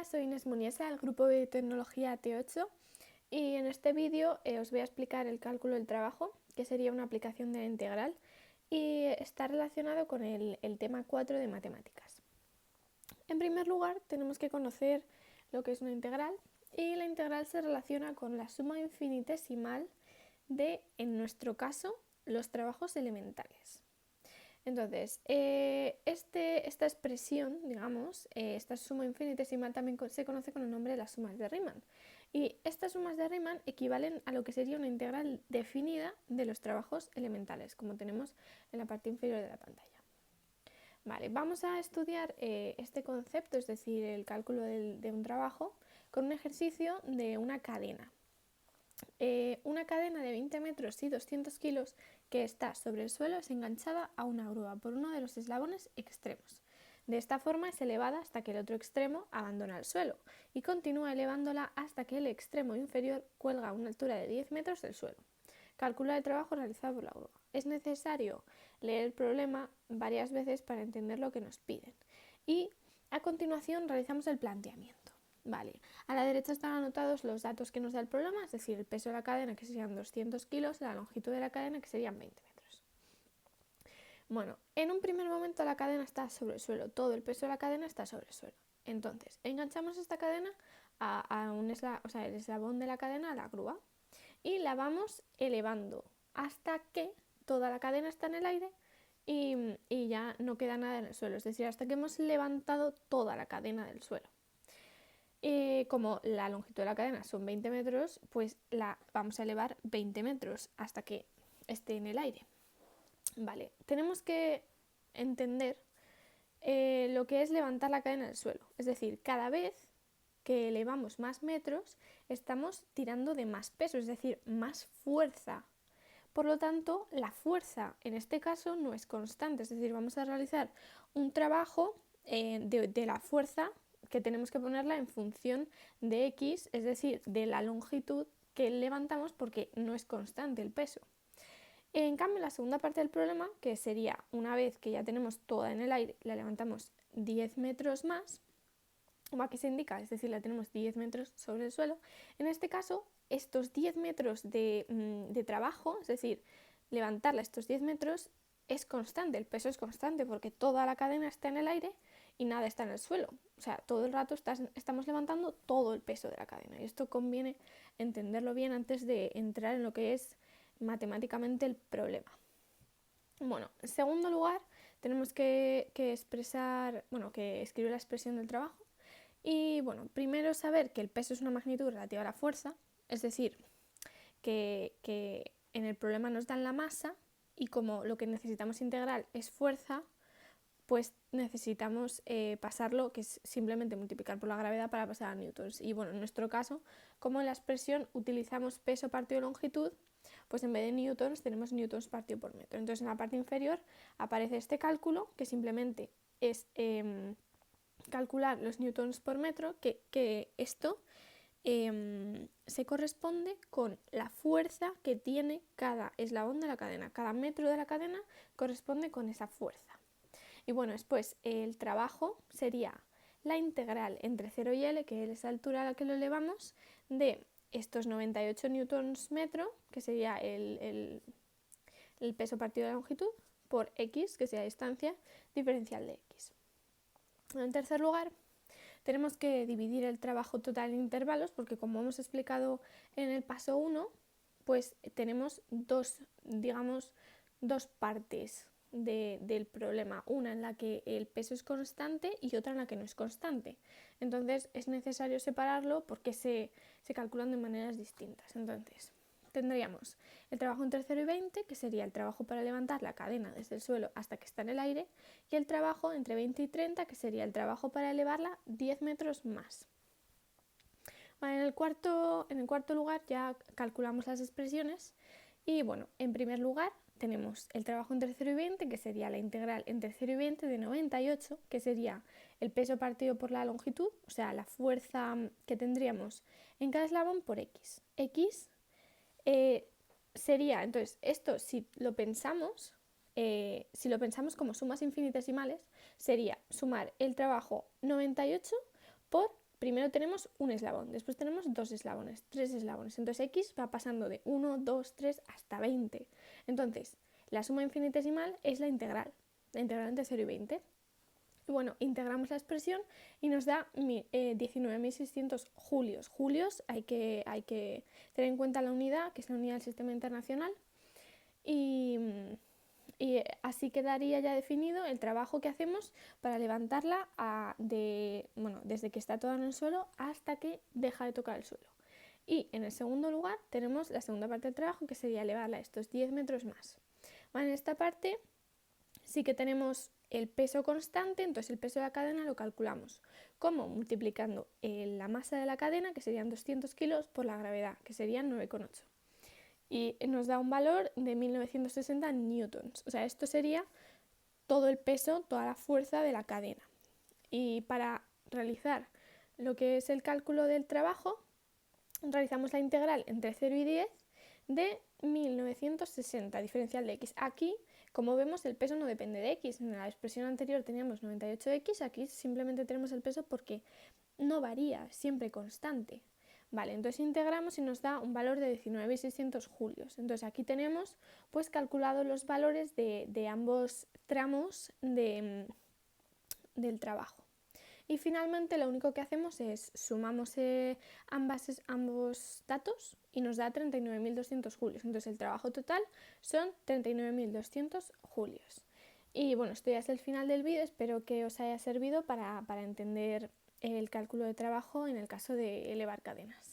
Hola, soy Inés Muniesa del grupo de tecnología T8 y en este vídeo os voy a explicar el cálculo del trabajo, que sería una aplicación de la integral y está relacionado con el tema 4 de matemáticas. En primer lugar, tenemos que conocer lo que es una integral y la integral se relaciona con la suma infinitesimal de, en nuestro caso, los trabajos elementales. Entonces, esta expresión, digamos, esta suma infinitesimal también se conoce con el nombre de las sumas de Riemann. Y estas sumas de Riemann equivalen a lo que sería una integral definida de los trabajos elementales, como tenemos en la parte inferior de la pantalla. Vale, vamos a estudiar este concepto, es decir, el cálculo de un trabajo, con un ejercicio de una cadena. Una cadena de 20 metros y 200 kilos que está sobre el suelo es enganchada a una grúa por uno de los eslabones extremos. De esta forma es elevada hasta que el otro extremo abandona el suelo y continúa elevándola hasta que el extremo inferior cuelga a una altura de 10 metros del suelo. Calcula el trabajo realizado por la grúa. Es necesario leer el problema varias veces para entender lo que nos piden. Y a continuación realizamos el planteamiento. Vale, a la derecha están anotados los datos que nos da el problema, es decir, el peso de la cadena, que serían 200 kilos, la longitud de la cadena, que serían 20 metros. Bueno, en un primer momento la cadena está sobre el suelo, todo el peso de la cadena está sobre el suelo. Entonces, enganchamos esta cadena el eslabón de la cadena a la grúa y la vamos elevando hasta que toda la cadena está en el aire y ya no queda nada en el suelo, es decir, hasta que hemos levantado toda la cadena del suelo. Como la longitud de la cadena son 20 metros, pues la vamos a elevar 20 metros hasta que esté en el aire. Vale, tenemos que entender lo que es levantar la cadena del suelo. Es decir, cada vez que elevamos más metros, estamos tirando de más peso, es decir, más fuerza. Por lo tanto, la fuerza en este caso no es constante, es decir, vamos a realizar un trabajo de la fuerza que tenemos que ponerla en función de X, es decir, de la longitud que levantamos porque no es constante el peso. En cambio, la segunda parte del problema, que sería una vez que ya tenemos toda en el aire, la levantamos 10 metros más, como aquí se indica, es decir, la tenemos 10 metros sobre el suelo, en este caso, estos 10 metros de trabajo, es decir, levantarla estos 10 metros es constante, el peso es constante porque toda la cadena está en el aire y nada está en el suelo. O sea, todo el rato estamos levantando todo el peso de la cadena. Y esto conviene entenderlo bien antes de entrar en lo que es matemáticamente el problema. Bueno, en segundo lugar, tenemos que escribir la expresión del trabajo. Y bueno, primero saber que el peso es una magnitud relativa a la fuerza, es decir, que en el problema nos dan la masa y como lo que necesitamos integrar es fuerza, pues necesitamos pasarlo, que es simplemente multiplicar por la gravedad para pasar a newtons. Y bueno, en nuestro caso, como en la expresión utilizamos peso partido nlongitud, pues en vez de newtons tenemos newtons partido por metro. Entonces en la parte inferior aparece este cálculo, que simplemente es calcular los newtons por metro, que esto se corresponde con la fuerza que tiene cada eslabón de la cadena. Cada metro de la cadena corresponde con esa fuerza. Y bueno, después el trabajo sería la integral entre 0 y L, que es la altura a la que lo elevamos, de estos 98 newtons metro, que sería el peso partido de la longitud, por X, que sería la distancia diferencial de X. En tercer lugar, tenemos que dividir el trabajo total en intervalos, porque como hemos explicado en el paso 1, pues tenemos dos partes del problema, una en la que el peso es constante y otra en la que no es constante. Entonces es necesario separarlo porque se calculan de maneras distintas. Entonces tendríamos el trabajo entre 0 y 20, que sería el trabajo para levantar la cadena desde el suelo hasta que está en el aire, y el trabajo entre 20 y 30, que sería el trabajo para elevarla 10 metros más. Vale, en el cuarto lugar ya calculamos las expresiones y bueno, en primer lugar tenemos el trabajo entre 0 y 20, que sería la integral entre 0 y 20 de 98, que sería el peso partido por la longitud, o sea, la fuerza que tendríamos en cada eslabón por X. X sería, entonces, esto si lo pensamos como sumas infinitesimales, sería sumar el trabajo 98 por primero tenemos un eslabón, después tenemos 2 eslabones, 3 eslabones. Entonces x va pasando de 1, 2, 3 hasta 20. Entonces, la suma infinitesimal es la integral entre 0 y 20. Y bueno, integramos la expresión y nos da 19.600 julios. Julios hay que tener en cuenta la unidad, que es la unidad del sistema internacional. Y así quedaría ya definido el trabajo que hacemos para levantarla desde que está toda en el suelo hasta que deja de tocar el suelo. Y en el segundo lugar tenemos la segunda parte del trabajo, que sería elevarla a estos 10 metros más. Vale, en esta parte sí que tenemos el peso constante, entonces el peso de la cadena lo calculamos. ¿Cómo? Multiplicando la masa de la cadena, que serían 200 kilos, por la gravedad, que serían 9,8. Y nos da un valor de 1960 newtons. O sea, esto sería todo el peso, toda la fuerza de la cadena. Y para realizar lo que es el cálculo del trabajo, realizamos la integral entre 0 y 10 de 1960, diferencial de x. Aquí, como vemos, el peso no depende de x. En la expresión anterior teníamos 98x, aquí simplemente tenemos el peso porque no varía, siempre constante. Vale, entonces integramos y nos da un valor de 19.600 julios. Entonces aquí tenemos pues calculados los valores de ambos tramos del trabajo. Y finalmente lo único que hacemos es sumamos ambos datos y nos da 39.200 julios. Entonces el trabajo total son 39.200 julios. Y bueno, esto ya es el final del vídeo, espero que os haya servido para entender el cálculo de trabajo en el caso de elevar cadenas.